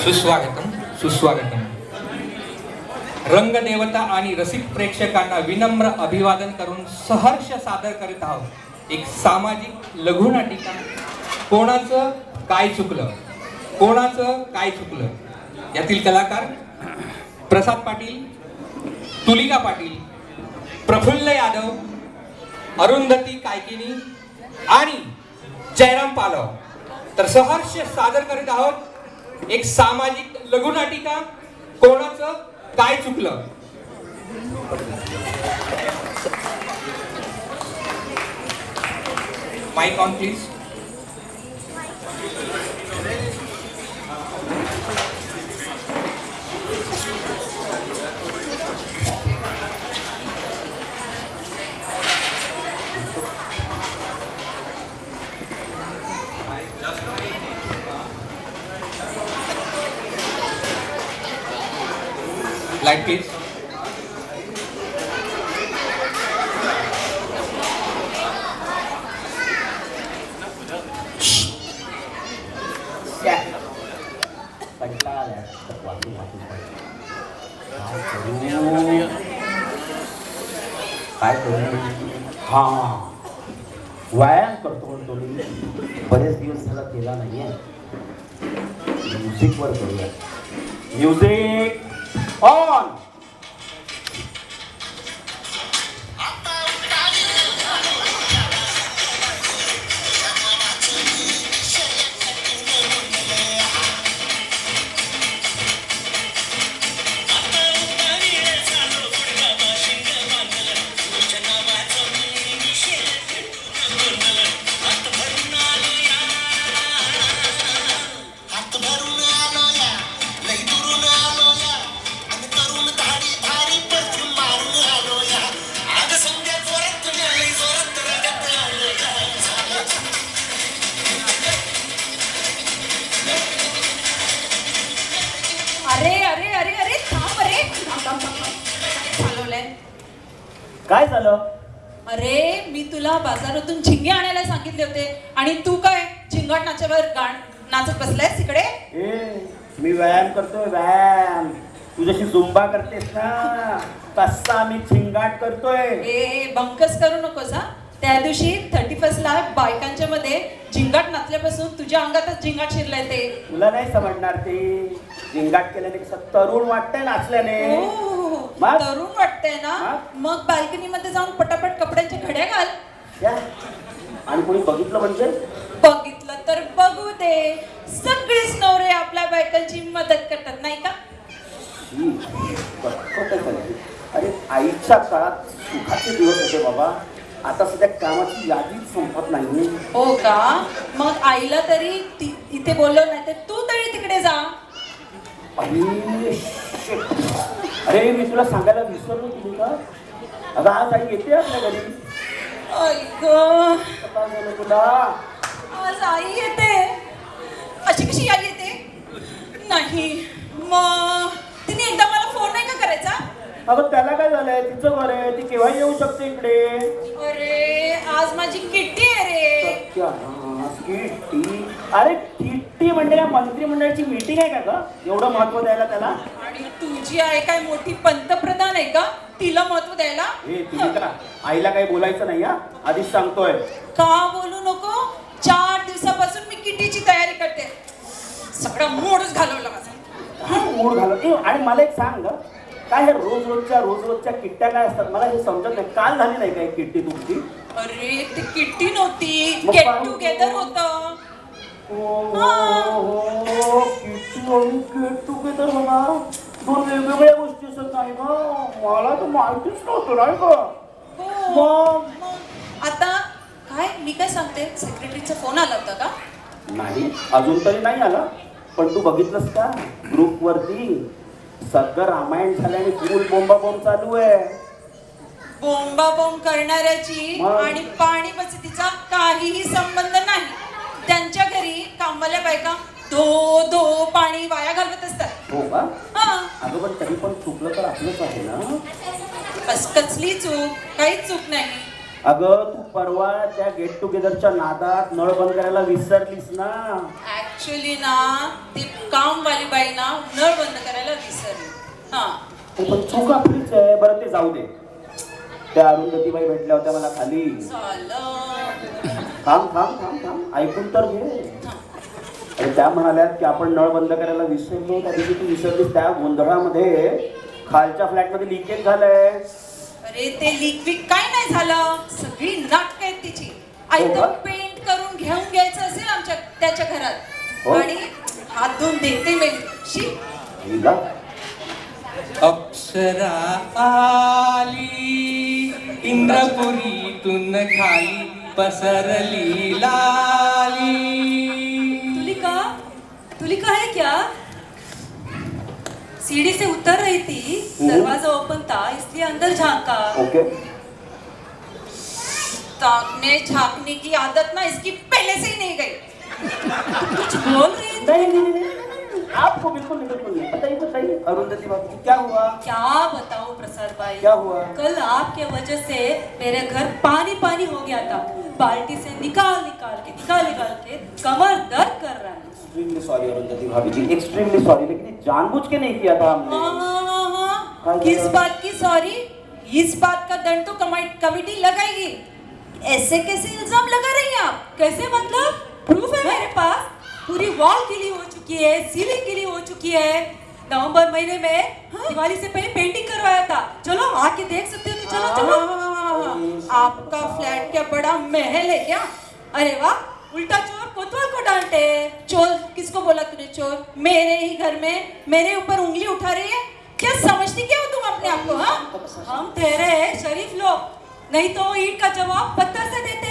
सुस्वागतम सुस्वागतम. रंगदेवता आणि रसिक प्रेक्षकांना विनम्र अभिवादन करून सहर्ष सादर करीत आहोत एक सामाजिक लघुनाटिका कोणाचं काय चुकलं कोणाचं काय चुकलं. यातील कलाकार प्रसाद पाटील, तुलिका पाटील, प्रफुल्ल यादव, अरुंधती कायकिनी आणि जयराम पालव. तर सहर्ष सादर करीत आहोत एक सामाजिक लघुनाटिका कोणाचं काय चुकलं. Mic on please. Light please. काय करू? हा, व्यायाम करतो म्हणतो मी. बरेच दिवस झाला केला नाहीये. म्युझिक वर करूया. Music on. काय झालं? अरे मी तुला बाजारातून झिंगे आणायला सांगितले होते आणि तू काय झिंगाट नाच्यावर नाचत बसलायस तिकडे. मी व्यायाम करतोय. व्यायाम तू जशी झुंबा करतेस ना तसा मी झिंगाट करतोय. बंकस करू नकोस हा. त्या दिवशी 31 ला बायकांच्या मध्ये झिंगाट नाचल्यापासून तुझ्या अंगातच झिंगाट शिरलाय. ते तुला नाही समजणार. ते झिंगाट केल्याने तरुण वाटतंय नाचल्याने. तरुण वाटतंय ना. मग बाल्कनी मध्ये जाऊन पटापट कपड्यांच्या घड्या घाल. आणि कोणी बघितलं म्हणजे? बघितलं तर बघू दे. सगळेच नवरे आपल्या बायकांची मदत करतात नाही का. अरे आईच्या काळात सुखाचे दिवस होते बाबा. आता सध्या कामाची यादीच संपत नाही. हो का. मग आईला तरी इथे बोललो नाही तर तू तरी तिकडे जा. अरे मी तुला सांगायला विसरलो तुम्ही का. अगं आज आई येते आपल्या घरी. काय झालं तुला? आज आई येते. अशी कशी आई येते? नाही मग तिने एकदा मला फोन नाही का करायचा. अगं त्याला काय झालंय? तिचं घर आहे. ती केव्हा येऊ शकते इकडे. अरे आज माझी किट्टी आहे रे. किट्टी? अरे किट्टी म्हणजे काय मंत्रिमंडळाची मीटिंग आहे का ग एवढं महत्व द्यायला त्याला? आणि तुझी आई काय मोठी पंतप्रधान आहे का तिला महत्व द्यायला? तुम्ही का आईला काही बोलायचं नाही हा. आधीच सांगतोय. का बोलू नको. 4 दिवसापासून मी किट्टीची तयारी करते. सगळा मूडच घालवला माझा. मूड घालव. आणि मला एक सांग काय हे रोजच्या किट्ट्या काय असतात मला हे समजत नाही. काल झाली नाही काय किट्टी तुमची? अरे ती किट्टी नव्हती. गेट टुगेदर होतं. गेट टुगेदर होणार. 2 वेगवेगळ्या गोष्टी असत नाही ना. मला तर माहितीच नव्हतं नाही का. मग आता काय मी काय सांगते. सेक्रेटरीचा फोन आला होता का? नाही अजून तरी नाही आला. पण तू बघितलंस का ग्रुप वरती सगळं रामायण झाल्याने फुल बोंबाबोंब चालू आहे. बोंबाबोंब करणाऱ्याची मग? आणि पाणी बचतीचा काहीही संबंध नाही. त्यांच्या घरी कामवाल्या बायका धो धो पाणी वाया घालवत असतात. हो का? हा, अगं पण तरी पण चुकलं तर आपलंच आहे ना. कसली चूक? काहीच चूक नाही. अगं तू परवा त्या गेट टुगेदरच्या नादात नळ बंद करायला विसरलीस ना. ऍक्च्युली ना ती कामवाली बाई ना नळ बंद करायला विसरली. हा, ते पण चूक आपलीच आहे. बरं ते जाऊ दे. त्या अरुंधतीबाई भेटल्या होत्या मला खाली. झालं. थांब थांब थांब थांब ऐकून तर घे. आणि त्या म्हणाल्यात की आपण नळ बंद करायला विसरलो. त्या दिवशी तू विसरलीस त्या गोंधळामध्ये खालच्या फ्लॅटमध्ये लिकेज झालंय. अरे ते लीक वीक काय नाही झालं. सगळी नाटक आहेत तिची. हो आयतं का? पेंट करून घेऊन घ्यायचं असेल आमच्या त्याच्या घरात हो? आणि हात धुवून देते मेली. शी, हिला? अप्सरा आली इंद्रपुरीतून खाली पसरली लाली. तुलिका है क्या? सीढ़ी से उतर रही थी, दरवाजा ओपन था इसलिए अंदर झांका. ओके. ताकने झांकने की आदत ना इसकी पहले से ही नहीं गई. कुछ बोल रही थी. नहीं. आपको बिल्कुल नहीं. बताइए अरुंधति बाबू क्या हुआ? क्या बताऊं प्रसाद भाई, क्या हुआ? कल आपके वजह से मेरे घर पानी हो गया था. बाल्टी से निकाल के कमर दर्द कर रहा है. एक्सट्रीमली सॉरी अरुंधति भाभी जी, एक्सट्रीमली सॉरी. लेकिन ये जानबूझ के नहीं किया था हमने. हाँ. किस बात की सॉरी? इस बात का दंड तो कमेटी लगाएगी. ऐसे कैसे इल्जाम लगा रही हैं आप? कैसे मतलब? प्रूफ है मेरे पास. पूरी वॉल गीली हो चुकी है, सीलिंग गीली हो चुकी है. नवंबर महीने में दिवाली से पहले पेंटिंग करवाया था. चलो आके देख सकते हो तो चलो. आपका फ्लैट क्या बड़ा महल है क्या? अरे वाह, उल्टा चोर कोतवाल को डांटे. चोर किसको बोला तूने? चोर मेरे ही घर में मेरे ऊपर उंगली उठा रही है. क्या समझती क्या हो तुम अपने आप को? हाँ, हम ठहरे हैं शरीफ लोग, नहीं तो ईंट का जवाब पत्थर से देते.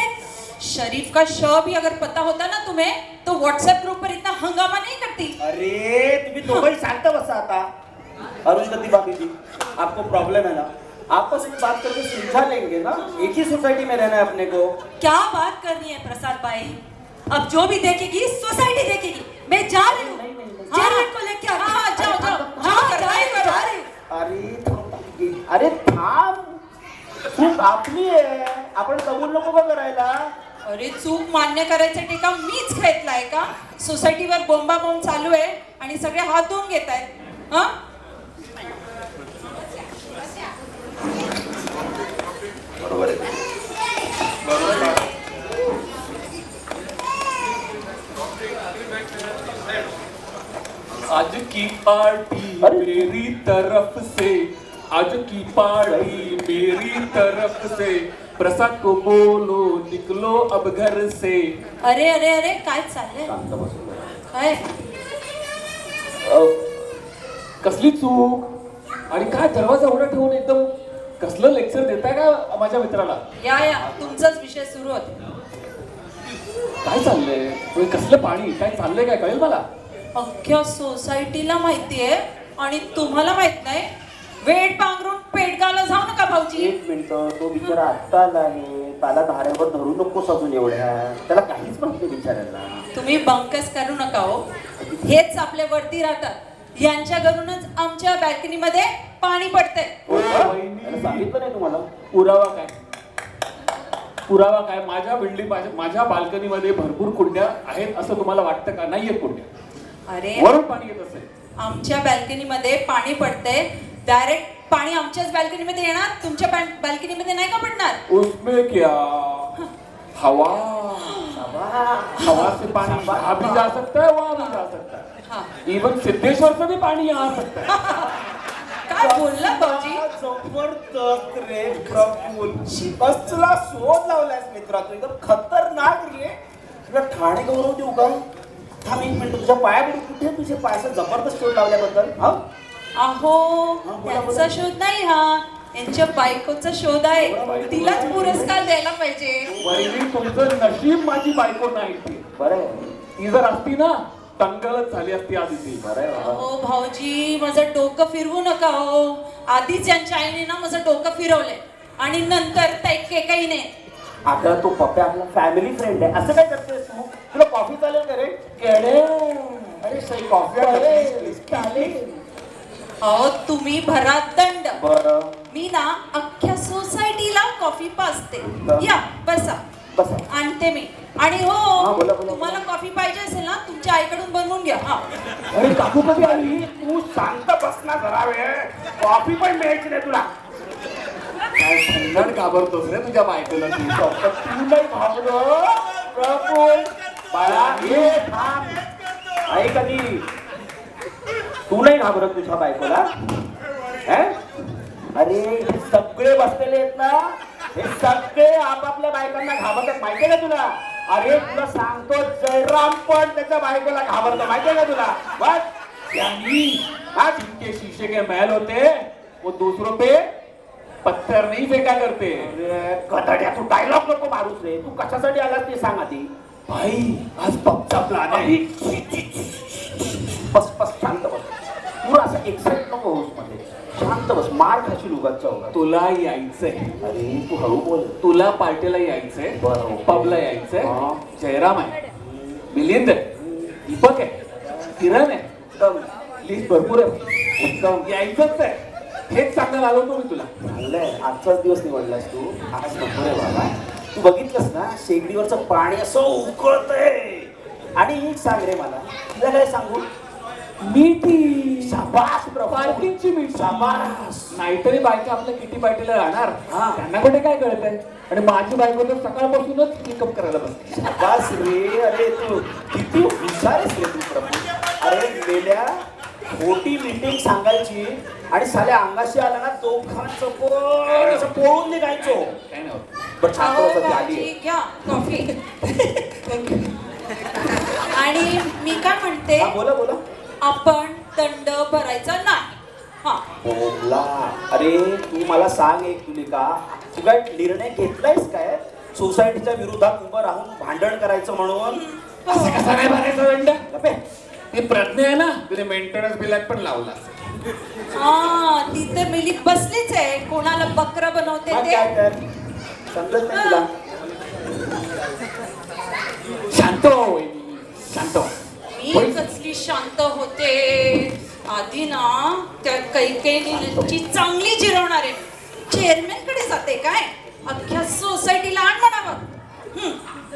शरीफ का श भी अगर पता होता ना तुम्हें तो व्हाट्सएप ग्रुप पर इतना हंगामा नहीं करती. अरे तुम्ही दोघंही शांत बसा आता. अरुंधति भाभी जी, आपको प्रॉब्लम है ना, आपस में बात करके सुलझा लेंगे ना. एक ही सोसाइटी में रहना है अपने को. क्या बात करनी है प्रसाद भाई? अब जो भी देखेगी सोसाइटी देखेगी. मैं जा रही हूँ, चेयरमैन को लेके आती हूँ. जाओ. जा रही. अरे थांब. चूक आपली आहे. आपण कबूल नको का करायला? अरे चूक मान्य करायचं टीका मीच घेतलाय का? सोसायटीवर बोंबाबोंब चालू आहे आणि सगळे हात धुवून घेत आहेत. हा, बरोबर आहे. आज की पार्टी मेरी तरफ से, आज की पार्टी मेरी तरफ से, प्रसाद को बोलो निकलो अब घर से. अरे अरे अरे काय चाललंय? शांत बसू. काय? कसली चूक आणि काय दरवाजा उघडा ठेवून एकदम कसलं लेक्चर देताय का माझ्या मित्राला? या तुमचाच विषय सुरू होते. काय चाललंय? कसलं पाणी? काय चाललंय? काय कळेल मला? अख्ख्या सोसायटीला माहितीये आणि तुम्हाला माहित नाही. वेड पांघरून पेडगावला जाऊ नका भाऊजी. एक मिनिट. तो बिचारा आत्ता आला आहे. त्याला धाऱ्यावर धरू नकोस अजून एवढ्या. त्याला काहीच माहित नाही बिचाऱ्याला. तुम्ही बंकस करू नका हो. हेच आपले वरती राहतात. यांच्या घरूनच आमच्या बॅल्कनी मध्ये पाणी पडतंय. हो का? त्याला सांगितलं नाही तुम्हाला? पुरावा काय? माझ्या बाल्कनीमध्ये भरपूर कुंड्या आहेत असं तुम्हाला वाटतं का? नाहीये कुंड्या. अरे वरून पाणी येत असेल. आमच्या बॅल्कनी मध्ये पाणी पडतंय. डायरेक्ट पाणी आमच्याच बॅल्कनी मध्ये येणार. तुमच्या बॅल्कनी मध्ये नाही का पडणार? उसमें क्या हवा से पानी यहाँ भी जा सकता है, वहाँ भी जा सकता हाँ. है. इवन सिद्धेश्वर से भी पानी यहाँ आ सकता है. काय बोलला भाऊजी? जबरदस्त रे प्रफुल. कसला शोध लावलायस मित्रा तू. एकदम खतरनाक रे. तुला ठाणे गौरव देऊ का? थांब एक मिनिट. तुझ्या पाया पडू. कुठे तुझे पायाचा जबरदस्त शोध लावल्याबद्दल. हा, अहो बोला. त्यांचा शोध नाही हा. यांच्या बायकोचा शोध आहे. तिलाच पुरस्कार द्यायला पाहिजे. वहिनी तुमचं नशीब माझी बायको नाही ती. बरं. ती जर असती ना टंगलच झाली असती आधी ती. अरे वा. हो भाऊजी, माझं डोकं फिरवू नका हो. आधीच यांच्या आईने ना माझं डोकं फिरवलंय आणि नंतर त्या केकाईने. अगं तो पप्पा आपला फॅमिली फ्रेंड आहे, असं काय करतेस तू? तुला कॉफी चालेल का रे? केडे, अरे सही कॉफी चालेल. अहो तुम्ही भरात दंड. बरं मी ना अख्ख्या सोसायटीला कॉफी पाजते. या बसा, बसा. आणते मी. आणि हो, हा, बोला, बोला. तुम्हाला कॉफी पाहिजे असेल ना तुमच्या आईकडून बनवून घ्या. हा अरे काकू कधी आली? तू शांत बस ना जरा वेळ, कॉफी पण मिळायची नाही तुला. काय थंडाट घाबरतोस रे तुझ्या बायकोला तू. तू नाही घाबरत प्रफुल्ल. बाळा ये थांब. आई कधी तू नाही घाबरत तुझ्या बायकोला? हे? अरे हे सगळे बसलेले आहेत ना, हे सगळे आपापल्या बायकांना घाबरतात, माहितीये का तुला? अरे तुला सांगतो, जयराम पण त्याच्या बायकोला घाबरतो, माहितीये का तुला? बस यानी आज इनके शीशे के महल होते वो दूसरों पे पत्थर नहीं फेका करते. अरे कधड्या, तू डायलॉग नको मारूस रे. तू कशासाठी आलास ते सांग आधी. भाई आज पबचा प्लान आहे. बस बस शांत बस. तू असं एक्साइट नको होस मध्ये. शांत बस, मार खाशील उगाचच्या उगाच. तुला यायचंय, अरे तू हळू बोल. तुला पार्टीला यायचंय, बरं. पबला यायचंय. हा. जयराम आहे, मिलिंद आहे, दीपक आहे, किरण आहे, एकदम लिस्ट भरपूर आहे. एकदम यायचंच आहे. हेच सांगायला आलो होतो मी तुला. चांगलंय. आजचाच दिवस निवडलास तू. आज नंबर आहे बाबा. तू बघितलंस ना, शेगडीवरचं पाणी असं उकळतंय. आणि एक सांग रे मला, तुला काय सांगू? मीठी शाबास प्रभू. पार्टीची मीठी. शाबास. नाहीतरी बायका आपल्या किटी पार्टीला राहणार. हा. त्यांना कुठे काय कळतंय. आणि माझी बायको तर सकाळपासूनच मेकअप करायला बसते. शाबास रे. अरे तू किती हुशार आहेस रे तू प्रभू. अरे गेल्या मोठी मीटिंग सांगायची आणि साल्या अंगाशी आला ना, दोघांचं पण असं पळून निघायचो. काय नाही होत. पण छान अहो होतं ती आली. भाऊजी, घ्या कॉफी. आणि मी काय म्हणते, हा, बोला बोला. आपण दंड भरायचा नाही. हा बोला. अरे तू मला सांग एक तुलिका, तू काय निर्णय घेतलायस काय सोसायटीच्या विरोधात उभं राहून भांडण करायचं म्हणून? असं कसा नाही भरायचा दंड? गप्पे. ती प्रज्ञा आहे ना, तिने मेंटेनन्स बिलात पण लावला. हा, ती तर मिली बसलीच आहे. कोणाला बकरा बनवते मग ते. काय तर समजत नाही तुला? शांत हो वहिनी, शांत हो. मी कसली शांत होते. आधी ना त्या कैकेयीची चांगली जिरवणार आहे. चेअरमॅन कडे जाते काय, अख्ख्या सोसायटीला आण म्हणावं.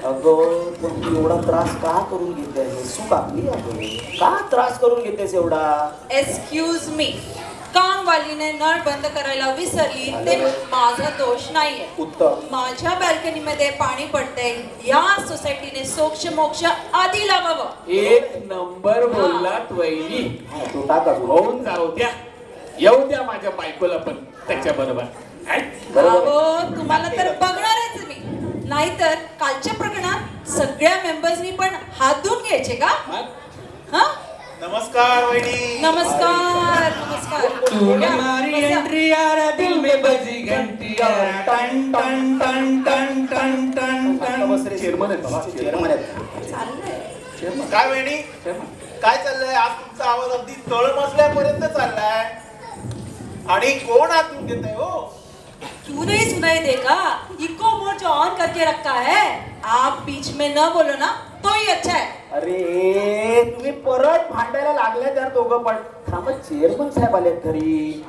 अगं पण तू एवढा त्रास का करून घेतेस? सुख आपली अगं, का त्रास करून घेतेस एवढा? एक्सक्यूज मी, कामवालीने नळ बंद करायला विसरली ते माझा दोष नाहीये. उत्तम. माझ्या बाल्कनी मध्ये पाणी पडते, या सोसायटीने सोक्ष मोक्ष आधी लावावं. एक नंबर बोललात वहिनी. तू टाक अजून. होऊन जाऊ द्या, येऊ द्या माझ्या बायकोला पण त्याच्या बरोबर. अहो तुम्हाला तर बघणारच मी. नाहीतर कालच्या प्रकरणात सगळ्या मेंबर्सनी पण हात धुवून घ्यायचे का? हा? नमस्कार वहिनी. नमस्कार नमस्कार. तूने मारी एंट्री यारा, दिल में बजी घंटी यारा, टन टन टन टन टन टन टन. चेअरमन आहेत बाबा, चेअरमन आहेत. चाललंय. काय वहिनी, काय चाललंय? आज तुमचा आवाज अगदी तळ मजल्यापर्यंत चाललाय. आणि कोण आतून घेत आहे हो? क्यों नहीं सुनाई देगा? इको मोड जो ऑन करके रखा है. आप बीच में न बोलो ना तो ही अच्छा है. अरे तुम्ही परत भांडायला लागल्या त्या दोघं पण. थांबा, चेअरमन साहेब आलेत घरी.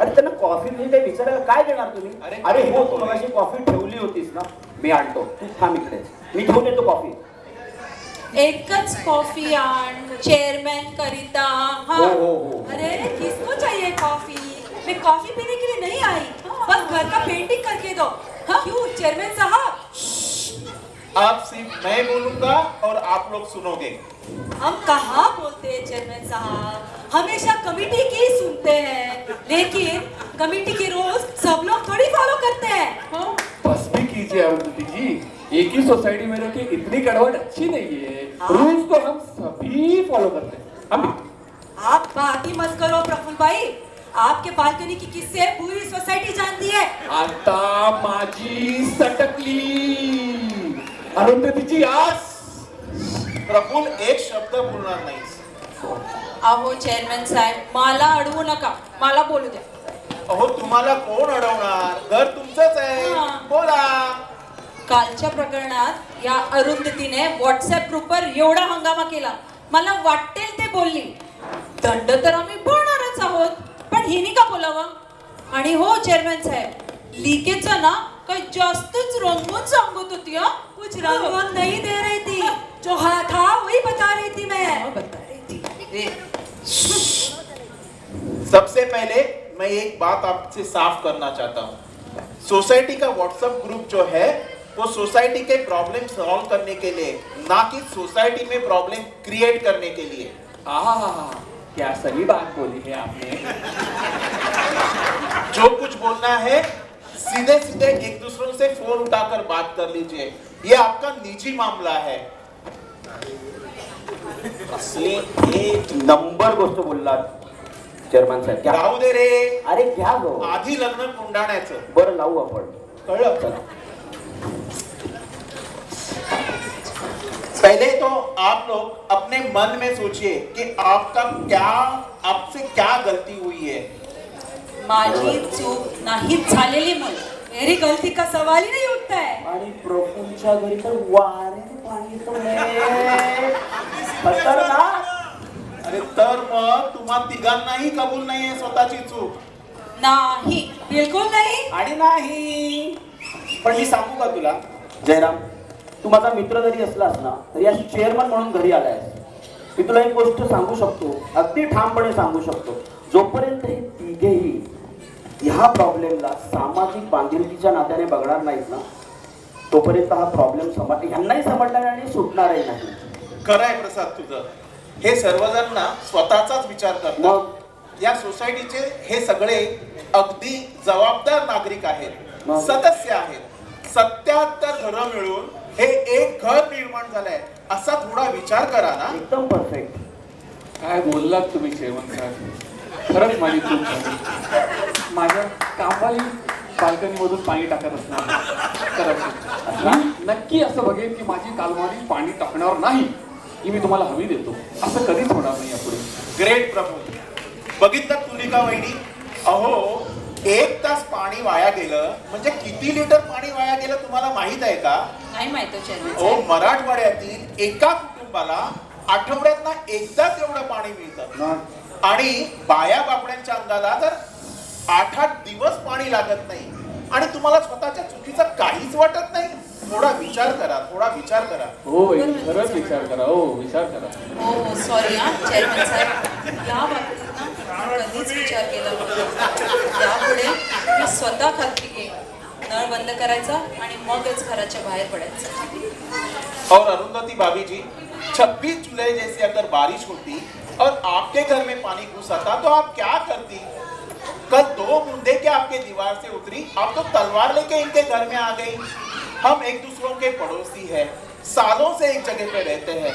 अरे त्यांना कॉफी म्हणजे काही विचारायला काय देणार तुम्ही? अरे हो, तू मगाशी कॉफी ठेवली होतीस ना, मी आणतो. तू थांब इकडे, मी घेऊन येतो कॉफी. एकच कॉफी आण चेयरमॅन करिता. हो हाँ. हो हो. अरे किसको चाहिए कॉफी? मैं कॉफी पीने के लिए नहीं आई, बस घर का पेंटिंग करके दो. क्यों चेयरमैन साहब? अब सिर्फ मैं बोलूंगा और आप लोग सुनोगे. हम कहाँ बोलते हैं चेयरमैन साहब, हमेशा कमेटी की ही सुनते हैं, लेकिन कमेटी के रूल्स सब लोग थोड़ी फॉलो करते हैं. हाँ. बस भी कीजिए अरुंधति जी, एक ही सोसाइटी में रह के इतनी कड़वाहट अच्छी नहीं है. रूल्स तो हम सभी फॉलो करते हैं. हम आप बात ही मत करो प्रफुल्ल भाई. आपके बालकनी की किस्से पूरी सोसाइटी जानती है. आता माझी सटकली अरुंधतीची आस. प्रफुल एक शब्द बोलणार नाहीस. अहो चेअरमॅन साहेब मला अडवू नका, मला बोलू द्या. अहो तुम्हाला कोण अडवणार, घर तुमचंच आहे, हा. बोला. कालच्या प्रकरणात या अरुंधतीने व्हॉट्सअप ग्रुपवर एवढा हंगामा केला, मला वाटेल ते बोलली. दंड तर आम्ही भरणारच आहोत, पण हिने का बोलावं? आणि हो चेअरमॅन साहेब, लीकेजचं ना काही जास्तच रंगून सांगत होती. कुछ रंग नहीं दे रही थी, जो हाँ था वही बता रही थी मैं. बता रही थी. सबसे पहले मैं एक बात आपसे साफ करना चाहता हूँ. सोसाइटी का व्हाट्सएप ग्रुप जो है वो सोसाइटी के प्रॉब्लम सॉल्व करने के लिए, ना कि सोसाइटी में प्रॉब्लम क्रिएट करने के लिए. क्या सही बात बोली है आपने. जो कुछ बोलना है सीधे सीधे एक दूसरों से फोन उठाकर बात कर लीजिए, ये आपका निजी मामला है. असली एक नंबर गोष्ट बोललात चेअरमॅन साहेब. घ्या. राहू दे रे, अरे घ्या गो. आधी लग्न कोंडाण्याचं. बरं लावू आपण. कळलं? चला. पहले तो आप लोग अपने मन में सोचिए कि आपसे क्या गलती हुई है. माझी चूक नाहीच झालेली म्हणून. मेरी गलती का सवाल ही नहीं उठता है. आणि प्रफुलच्या घरी तर वारे पाणी येतं. खतरनाक. अरे तर मग तुम्हा तिघांनाही कबूल नाहीये स्वतःची चूक. नाही. बिल्कुल नहीं. आणि नाही. पण मी सांगू का तुला जयराम, तू माझा मित्र जरी असलास ना तरी या चेअरमन म्हणून घरी आलायस. मी तुला एक गोष्ट सांगू शकतो, अगदी ठामपणे सांगू शकतो, जोपर्यंत हे तिघेही ह्या प्रॉब्लेमला सामाजिक बांधिलकीच्या नात्याने बघणार नाहीत ना, तोपर्यंत हा प्रॉब्लेम ह्यांनाही समजणार नाही आणि सुटणारही नाही. खरं आहे प्रसाद तुझं. हे सर्वजण ना स्वतःचाच विचार करतात. मग? या सोसायटीचे हे सगळे अगदी जबाबदार नागरिक आहेत, मग? सदस्य आहेत. 77 घरं मिळून हे एक घर निर्माण झालंय, असा थोडा विचार करा ना. एकदम परफेक्ट. काय बोललात तुम्ही चेअरमन साहेब, खरंच माझी चूक झाली. माझ्या कामवाली बाल्कनीमधून पाणी टाकत असणार. खरंच मी नक्की असं बघेन की माझी कालवाडी पाणी टाकणार नाही, ही मी तुम्हाला हवी देतो. असं कधीच होणार नाही यापुढे. ग्रेट प्रभू. बघितलं तुलिका वहिनी, अहो 1 तास पाणी वाया गेलं म्हणजे किती लिटर पाणी वाया गेलं तुम्हाला माहित आहे का? नाही माहित चेअरमॅन ओ साहेब. मराठवाड्यातील एका कुटुंबाला आठवड्यातनं एकदाच एवढं पाणी मिळतं. आणि बाया बापड्यांच्या अंगाला तर 8-8 दिवस पाणी लागत नाही. आणि तुम्हाला स्वतःच्या चुकीचं काहीच वाटत नाही. थोडा विचार करा, थोडा विचार करा. हो खरंच विचार करा. हो विचार करा. हो हो सॉरी हा चेअरमॅन साहेब, या बाबतीत ना मी कधीच विचार केला नव्हता. यापुढे मी स्वतः खात्री घेईन. नळ बंद करायचा आणि मगच घराच्या बाहेर पडायचं. और अरुंधति भाभी जी, 26 जुलाई जैसे अगर बारिश होती और आपके घर में पानी घुस आता तो आप क्या करती? कल 2 बूंदे क्या आपके दीवार से उतरी, आप तो तलवार लेके इनके घर में आ गई. हम एक दूसरों के पड़ोसी हैं, सालों से एक जगह पे रहते हैं,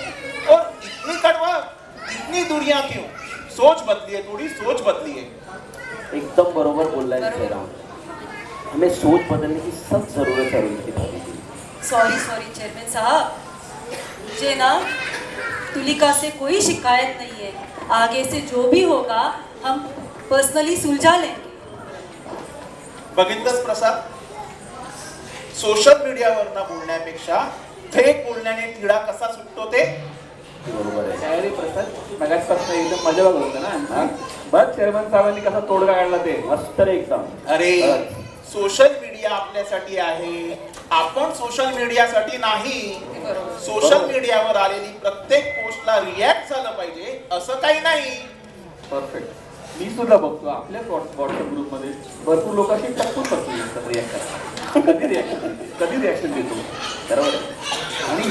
और इतनी कड़वा, इतनी दूरियां क्यों? सोच बदलिए, थोड़ी सोच बदलिए. एकदम बरोबर बोल रहा है जयराम. हमें सोच बदलने की सख्त जरूरत है उनकी भाभी जी. सॉरी सॉरी चेयरमैन साहब, मुझे ना तुलिका से कोई शिकायत नहीं है. आगे से जो भी होगा हम पर्सनली सुलझा लेंगे. बघितलंच प्रसाद, सोशल मीडियावरनं बोलण्यापेक्षा थेट बोलण्याने तिढा कसा सुटतो ते. बरोबर आहे. काय रे प्रसाद, मगाचपासून एकदम मजा बघत होता ना. बघ चेअरमन साहेबांनी कसा तोडगा काढला ते. मस्त रे एकदम. अरे सोशल मीडिया आपल्यासाठी आहे, आपण सोशल मीडियासाठी नाही. सोशल मीडियावर आलेली प्रत्येक पोस्टला रिॲक्ट झालं पाहिजे असं काही नाही. परफेक्ट. मी सुद्धा बघतो आपल्याच व्हॉट्सअप ग्रुपमध्ये भरपूर लोक अशी टक्कून बसली रिॲक्ट करा. कधी रिॲक्शन देतो. बरोबर आहे. आणि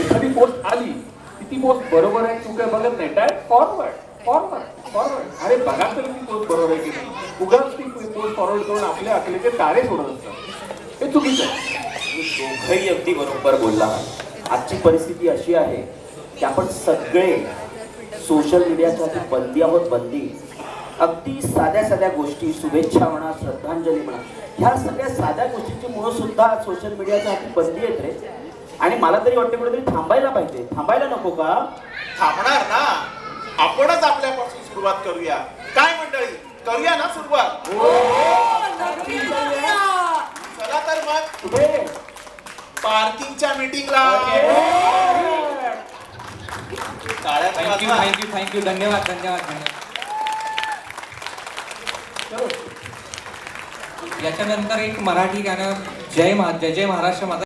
एखादी पोस्ट आली की ती पोस्ट बरोबर आहे चूक आहे बघत नाही, डायरेक्ट फॉरवर्ड फॉरवर्ड फॉरवर्ड. अरे बघा तर ती पोस्ट बरोबर आहे की नाही. उगाच ती पोस्ट फॉरवर्ड करून आपल्या अकलेचे तारे सोडत असतात. हे चुकीचं आहे. दोघंही अगदी बरोबर बोलला. आजची परिस्थिती अशी आहे की आपण सगळे सोशल मीडियाच्या आधी बंदी आहोत. बंदी. अगदी साध्या साध्या गोष्टी, शुभेच्छा म्हणा, श्रद्धांजली म्हणा, ह्या सगळ्या साध्या गोष्टींची मुळं सुद्धा सोशल मीडियाच्या हाती बंदी आहेत रे. आणि मला तरी वाटतं कुठेतरी थांबायला पाहिजे. थांबायला नको का? थांबणार ना, आपणच आपल्यापासून सुरुवात करूया. काय मंडळी, करूया ना सुरुवात? चला तर मग कुठे? पार्किंगच्या मीटिंगला. Thank you thank you thank you. धन्यवाद धन्यवाद धन्यवाद. याच्यानंतर एक मराठी गाणं जय जय महाराष्ट्र माझा